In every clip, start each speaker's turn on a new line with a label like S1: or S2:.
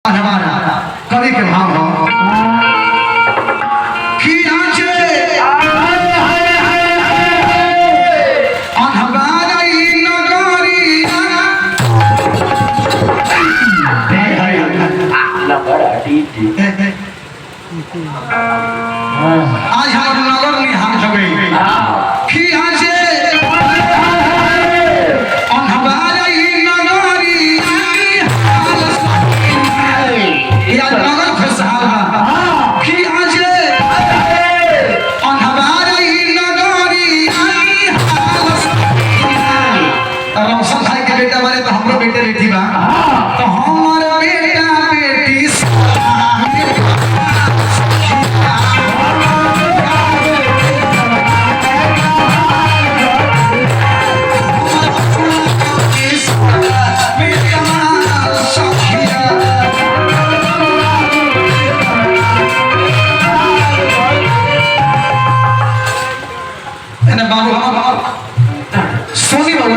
S1: कवि के भाव हो कि आज हम नगर में हाथ छबे कि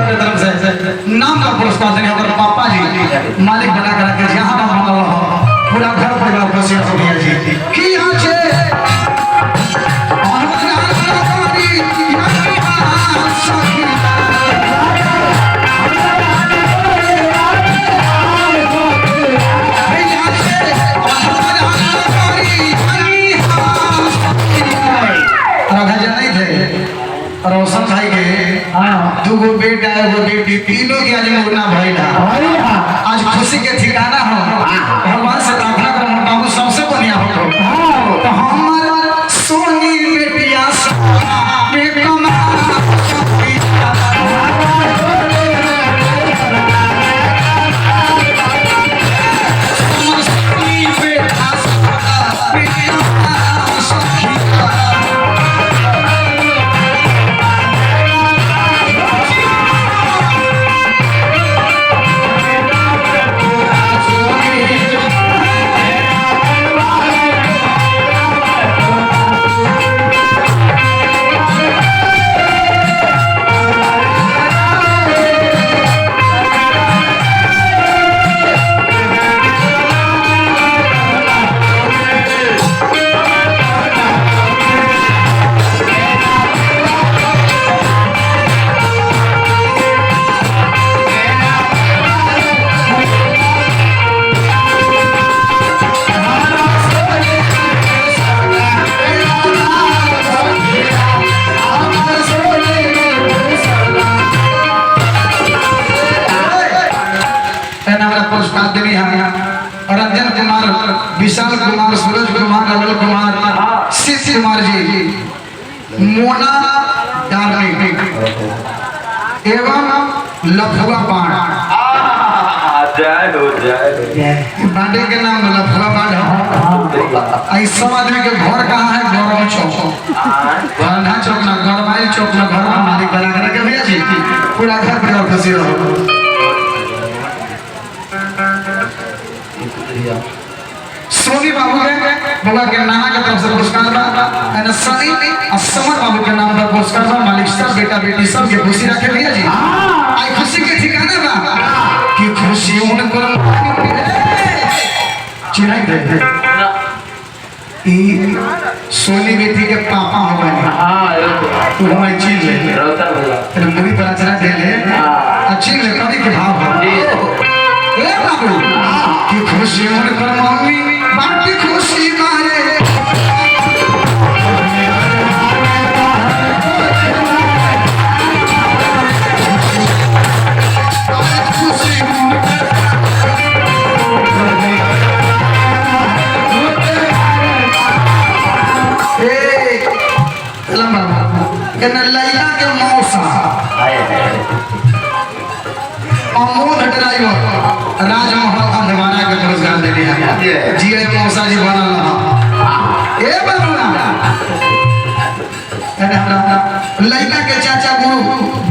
S1: नाम का पुरस्कार देने अगर पापा जी मालिक बना कर रखे यहाँ पूरा घर परिवार खुशी हो गया जी कि राधा जी नहीं थे रोशन भाई के दूगो बेटा एगो बेटी तीनों के आज मुन्ना भइला आज खुशी के ठिकाना हो भगवान से प्रार्थना करो बाबू सबसे बढ़िया हो तो हमारा सोनी बेटिया रंजन कुमार, विशाल कुमार, सूरज कुमार, अनिल कुमार, शिव कुमार जी, मोना डार्लिंग एवं लफुआ बाण बांडे के नाम लफुआ बाण है। सब आदमी के घर कहाँ है? गौरव चौक, गंधा चौक ना गौरवाई चौक में घर मालिक बना कर के भैया जी पूरा घर परिवार खुशी रहो। सोनी बाबू के बोला के नाना के तरफ से पुरस्कार बा एंड सनी असमर बाबू के नाम पर पुरस्कार बा। मालिक सब बेटा बेटी सब के खुशी रखे भैया जी आई खुशी के ठिकाना बा कि खुशी उनको चिढ़ाई दे ई सोनी बेटी के पापा हो गए तू हमारी चीज ले तेरे मुड़ी पर अचरा दे ले अच्छी ले कभी के भाव हो ए बाबू की खुशी उनकर मम्मी बाकी खुशी मारे लैला के मौसा अमोद ड्राइवर राजमहल अंधवारा के पुरस्कार दे दिया जी मौसा जी बनल ए बबुआ लैला के चाचा गुरु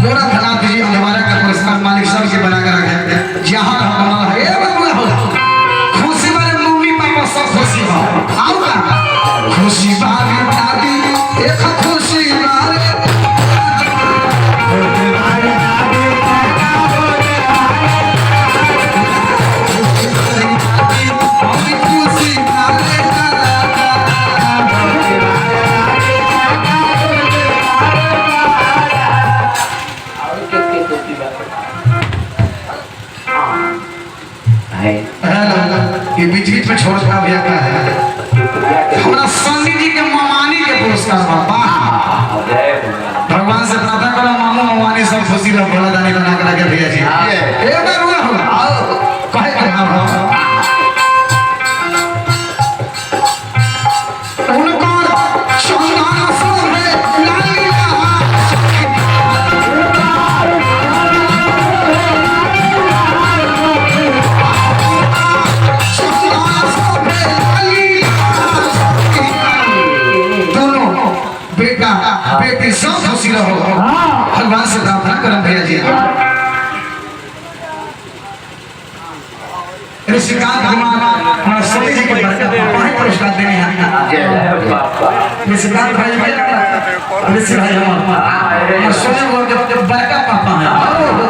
S1: गोरखनाथ जी अंधवारा का पुरस्कार मालिक सब के बना कर रखे जहां बनल है ए बबुआ खुशी वाले मम्मी पापा सब खुशी हो आओ का खुशी बागी दादी एक खुशी वाले हेलो ये बीच बीच में छोड़ता भैया का है हमारा सन्नी जी के ममानी के पुरस्कार बाबा भगवान से प्रार्थना करो मामू ममानी सब खुशी रहो भोला दानी बना कर के भैया जी एक बार हुआ हो कहे के नाम हो उनको संतान सब है लाली बेटी सब खुशी रहो भगवान से प्रार्थना करो भैया जी ऋषिकांत कुमार सती जी के बड़े पुरस्कार देने हैं ऋषिकांत भाई ऋषि भाई हमारे सोने बोल के बड़का पापा है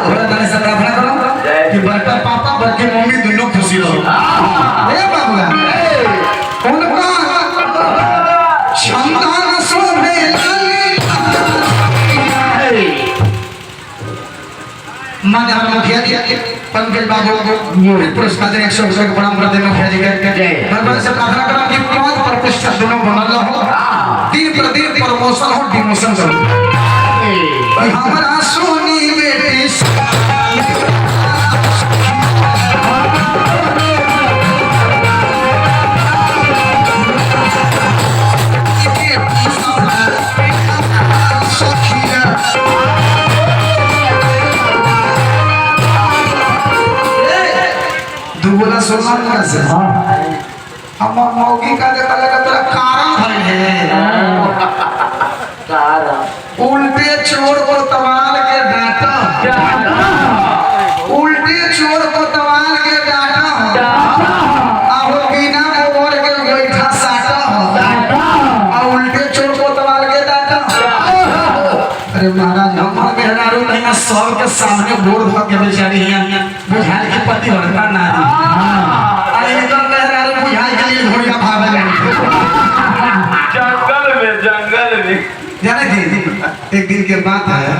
S1: भोला दानी से प्रार्थना करो कि बड़का पापा बड़की मम्मी दोनों खुशी रहो ए बाबूला उनका संतान शोभे माननीय मुखिया जी पंकज बाबू को पुरस्कार देने 100 रुपये का प्रणाम करते हैं मुखिया जी के भगवान से प्रार्थना करो कि पद प्रतिष्ठा दोनों बनल हो दिन प्रतिदिन प्रमोशन हो डिमोशन करो हमारा सोनी बेटी दुगुना सोना कैसे हम मौगी का देखा लगा तेरा कारण है उल्टे चोर को तवाल के डांटा उल्टे चोर को तवाल के डांटा अब बिना गोबर के गोईठा साटा और उल्टे चोर को तवाल के डांटा अरे महाराज हमारे मेहरारू नहीं सब के सामने गोड़ धो के बेचारी हैं बुझाई के पति होता ना अरे तो मेहरारू बुझाई के लिए घोड़िया भागे जंगल में जाने दी एक दिन के बात है